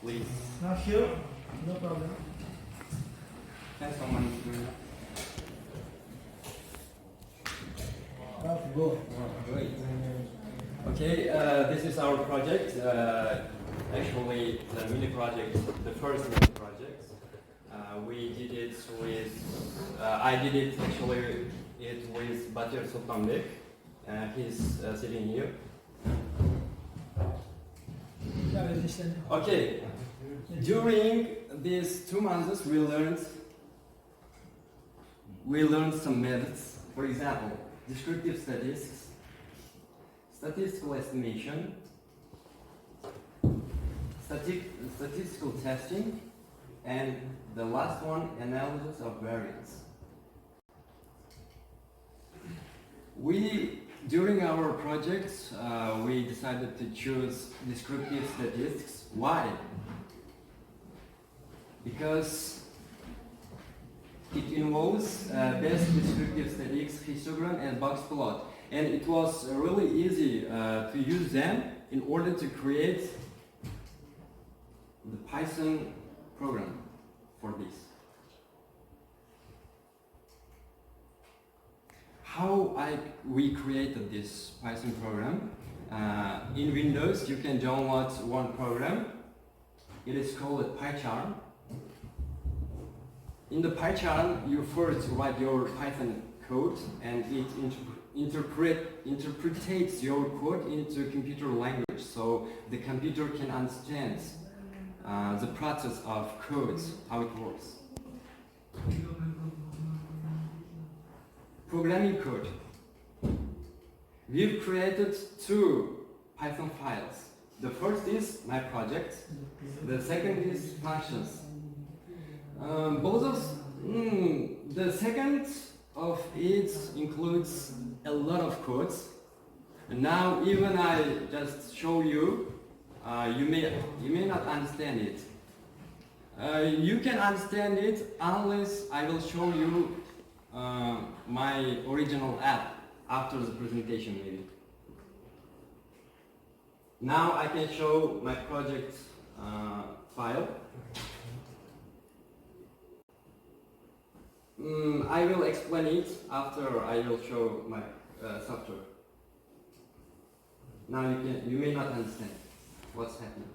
please. Sure, no problem. Can someone Go. Great. Okay, this is our project. Actually, the mini project, the first mini project. We did it with, I did it actually with Batir Sultanbek. He's sitting here. Okay, during these 2 months we learned some methods. For example, descriptive statistics, statistical estimation, statistical testing, and the last one, analysis of variance. During our projects, we decided to choose descriptive statistics. Why? Because it involves basic descriptive statistics, histogram, and box plot. And it was really easy to use them in order to create the Python program for this. How we created this Python program? In Windows, you can download one program. It is called PyCharm. In the PyCharm, you first write your Python code, and it interprets your code into computer language, so the computer can understand the process of codes, how it works. Programming code. We've created 2 Python files. The first is my project. The second is functions. The second of it includes a lot of codes. And now even I just show you, you may not understand it. You can understand it unless I will show you my original app after the presentation maybe. Now I can show my project file. I will explain it after I will show my software. Now you may not understand what's happening.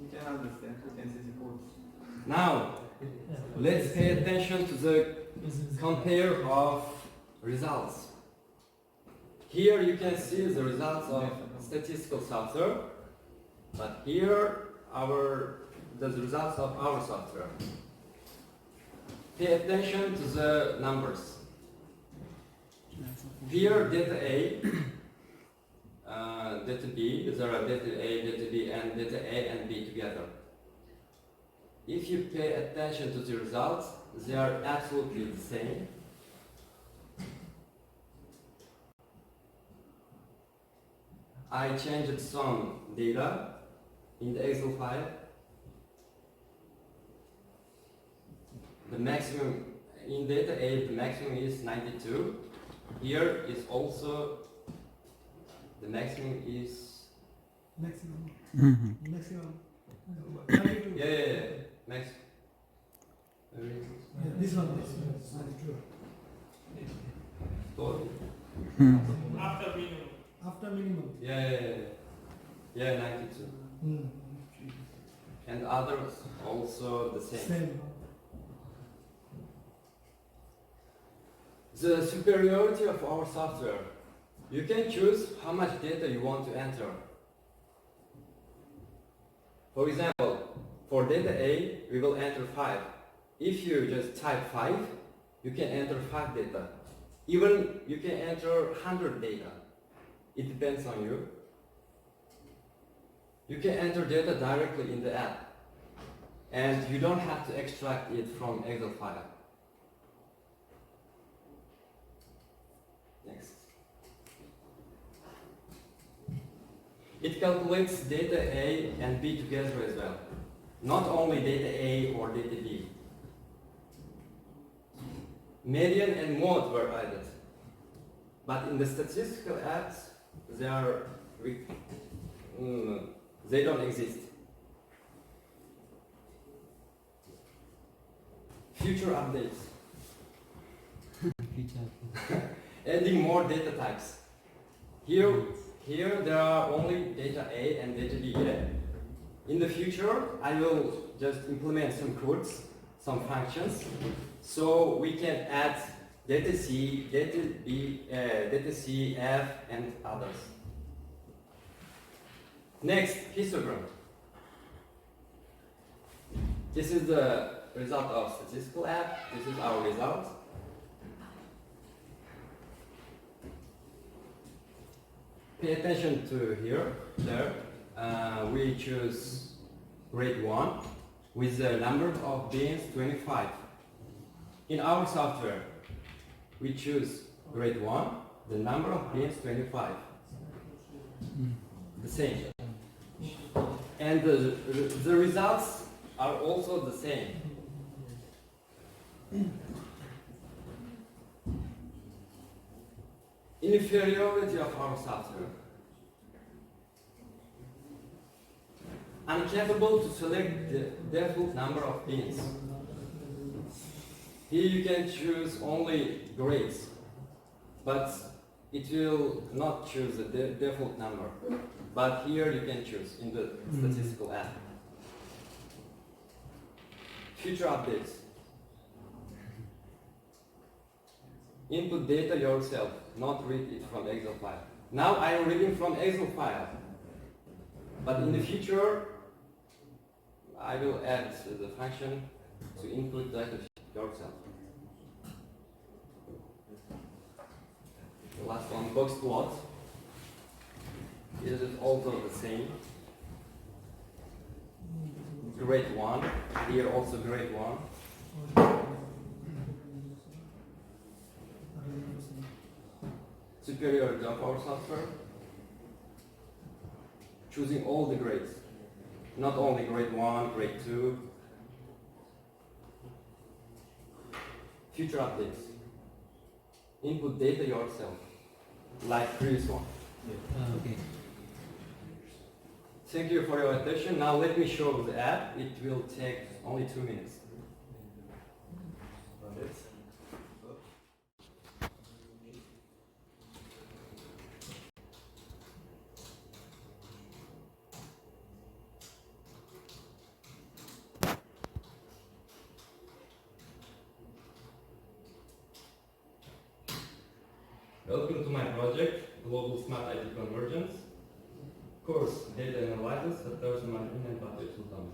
You can understand, you can see the code. Now, let's pay attention to the compare of results. Here you can see the results of statistical software, but here the results of our software. Pay attention to the numbers. Here data A, data B, there are data A, data B, and data A and B together. If you pay attention to the results, they are absolutely the same. I changed some data in the Excel file. The maximum in data A, the maximum is 92. Here is also the maximum is Maximum. Mm-hmm. Maximum. yeah. Max. This one. 92. After minimum. After minimum. Yeah, 92. And others also the same. Same. The superiority of our software. You can choose how much data you want to enter. For example, for data A, we will enter 5. If you just type 5, you can enter 5 data. Even you can enter 100 data. It depends on you. You can enter data directly in the app, and you don't have to extract it from Excel file. Next. It calculates data A and B together as well. Not only data A or data B. Median and mode were added. But in the statistical apps, they don't exist. future updates. Adding more data types. Here there are only data A and data B yet. In the future, I will just implement some codes, some functions, so we can add data C, data B, data C, F, and others. Next, histogram. This is the result of statistical app. This is our result. Pay attention to here, there. We choose grade 1 with the number of beans 25. In our software, we choose grade 1, the number of beans 25. The same. And the results are also the same. Inferiority of our software. Incapable to select the default number of beans. Here you can choose only grades, but it will not choose the default number. But here you can choose in the statistical app. Future updates. Input data yourself, not read it from Excel file. Now I am reading from Excel file. But in the future, I will add the function to input data yourself. The last one, box plot. It is also the same. Grade 1, here also grade 1. Superiority of our software. Choosing all the grades, not only grade 1, grade 2. Future updates. Input data yourself, like previous one. Okay. Thank you for your attention. Now let me show the app. It will take only 2 minutes. Welcome to my project, Global Smart IT Convergence. Course, Data Analysis, Sectors Management and Budget Sultan.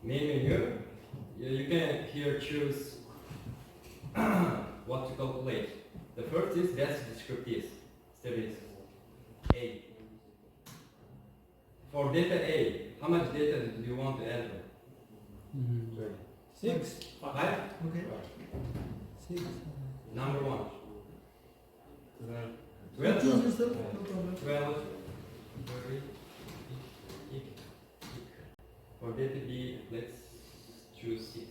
Main menu, you can here choose what to calculate. The first is desk descriptives, series A. For data A, how much data do you want to enter? 6. 5? Okay. 6. Number 1. You 12? choose yourself, no problem. 12, 30, for data B, let's choose 6.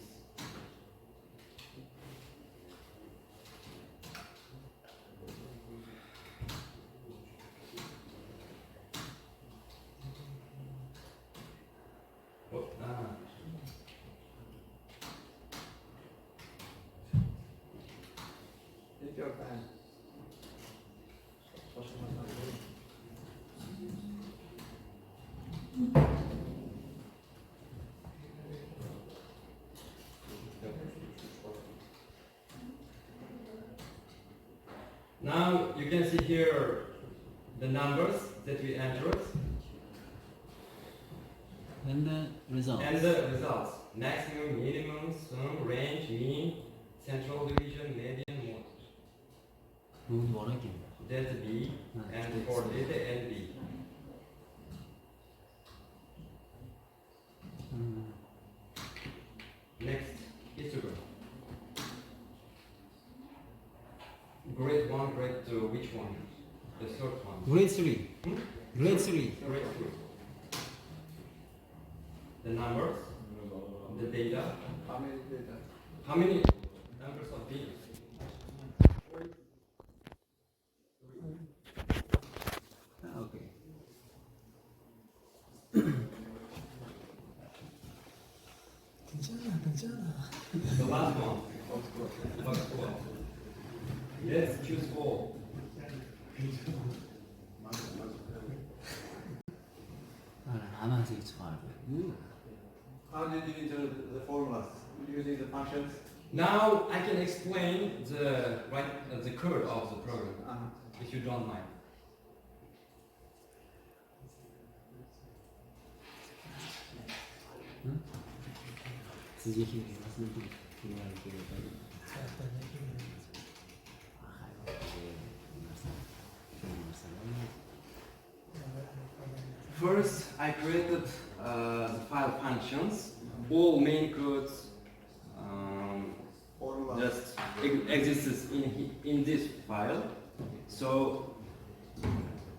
Oh, Take your time. Now you can see here the numbers that we entered And the results. and the results. Maximum, minimum, sum, range, mean, central division, median, mode. Data B and for data and B. Next, histogram. Grade 1, grade 2, which one? The third one. Grade 3. Hmm? Grade 3. Grade 3. The numbers, the data. How many data? How many numbers of beans? Okay. 괜찮아, The last one. Let's choose all. 나만 되게 좋아하고. How did you do the formulas? Using the functions? Now I can explain the code of the program, if you don't mind. 드디어 힘이 무슨 중요한 게 First, I created the file functions. All main codes Formulas. just exists in this file. So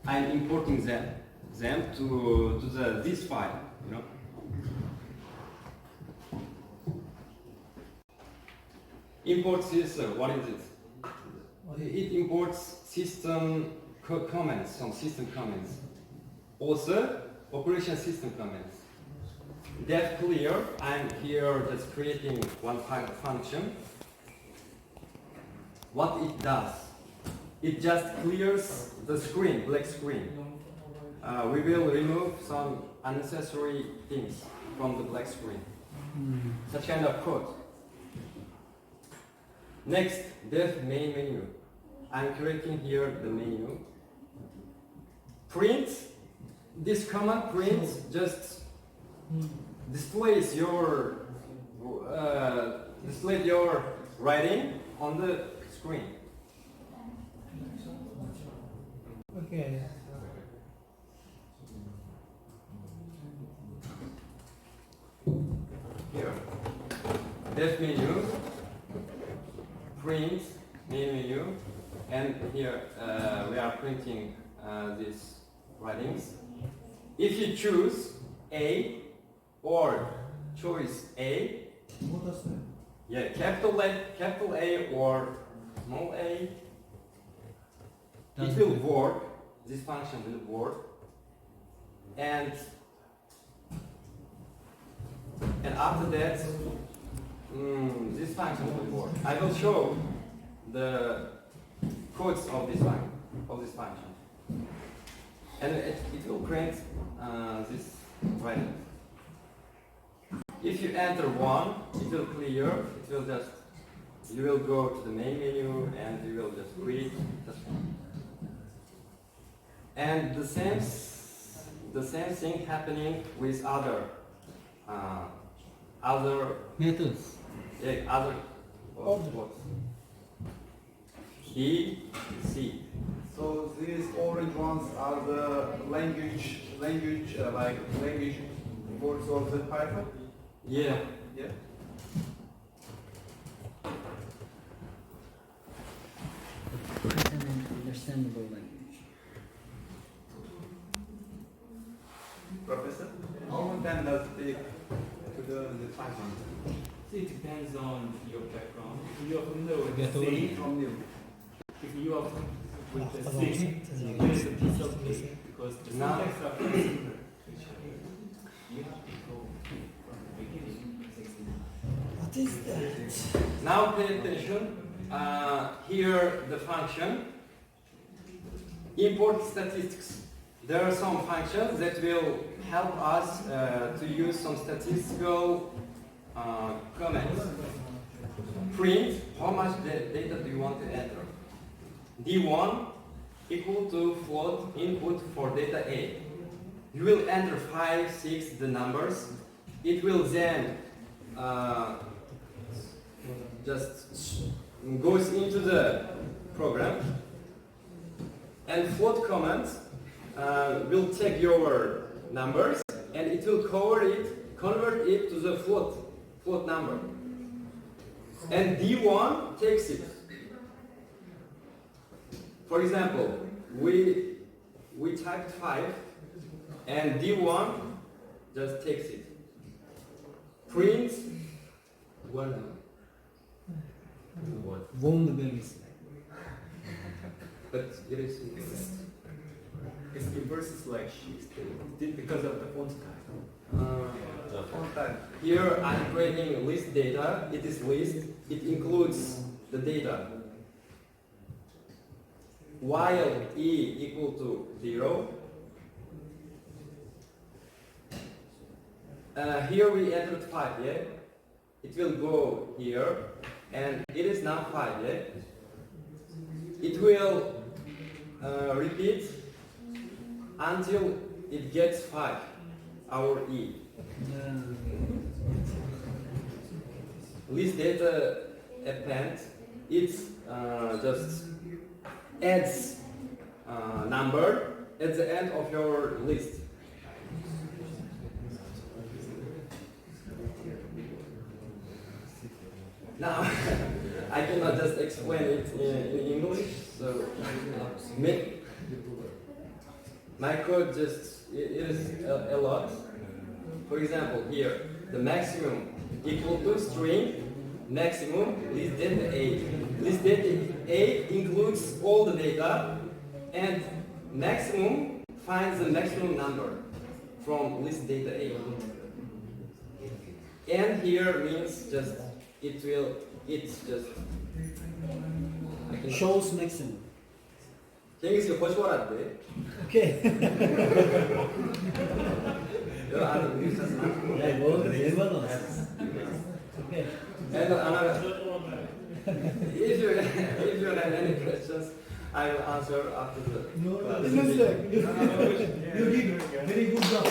I'm importing them to this file. You know. Import system. What is it? It imports system comments, some system comments. Also, operation system comments. Def clear, I'm here just creating one function. What it does, it just clears the screen, black screen. We will remove some unnecessary things from the black screen. Such kind of code. Next, def main menu. I'm creating here the menu. Print. This command print just displays your writing on the screen. Okay. Here, def menu, print main menu, and here we are printing these writings. If you choose A or choice A, 뭐 떴어요? yeah, capital A or small a, it will work. This function will work, and after that, this function will work. I will show the codes of this function, and it will print this writing. If you enter one, it will clear. It will just you will go to the main menu and you will just read. And the same thing happening with other methods. what? D, C. So these orange ones are the language words of the Python? Yeah. Yeah. Python an understandable language. Professor? How long time does it take to learn the Python? So it depends on your background. If you are familiar with Get C, already. From you. if you are with the Hello. C, use a piece of cake because the Now- syntax are very similar. You have to go from the beginning. What is that? Now pay attention. Here the function import statistics. There are some functions that will help us to use some statistical comments. Print how much data do you want to enter. D1 equal to float input for data A. You will enter 5, 6, the numbers. It will then just goes into the program, and float command will take your numbers and it will convert it to the float number. And D1 takes it. For example, we typed 5 and D1 just takes it. Print one number. Won't be missed. But it is incorrect. It's inverse selection because of the font type. The Here I'm creating list data. It is list. It includes the data. While e equal to 0, here we entered 5, yeah? It will go here, and it is now 5, yeah? It will repeat until it gets 5, our e. List data append, it just adds number at the end of your list. Now, I cannot just explain it in English, so my code just, it is a lot. For example, here, the maximum equal to string maximum list data A. List data A includes all the data, and maximum finds the maximum number from list data A. And here means just Shows maximum. 쟁기씨가 거짓말하는데. Okay. 여러 아는 미쳤나? Yeah, well, okay. And another, if you have any questions, I will answer after the No, class. it looks like you did very good job.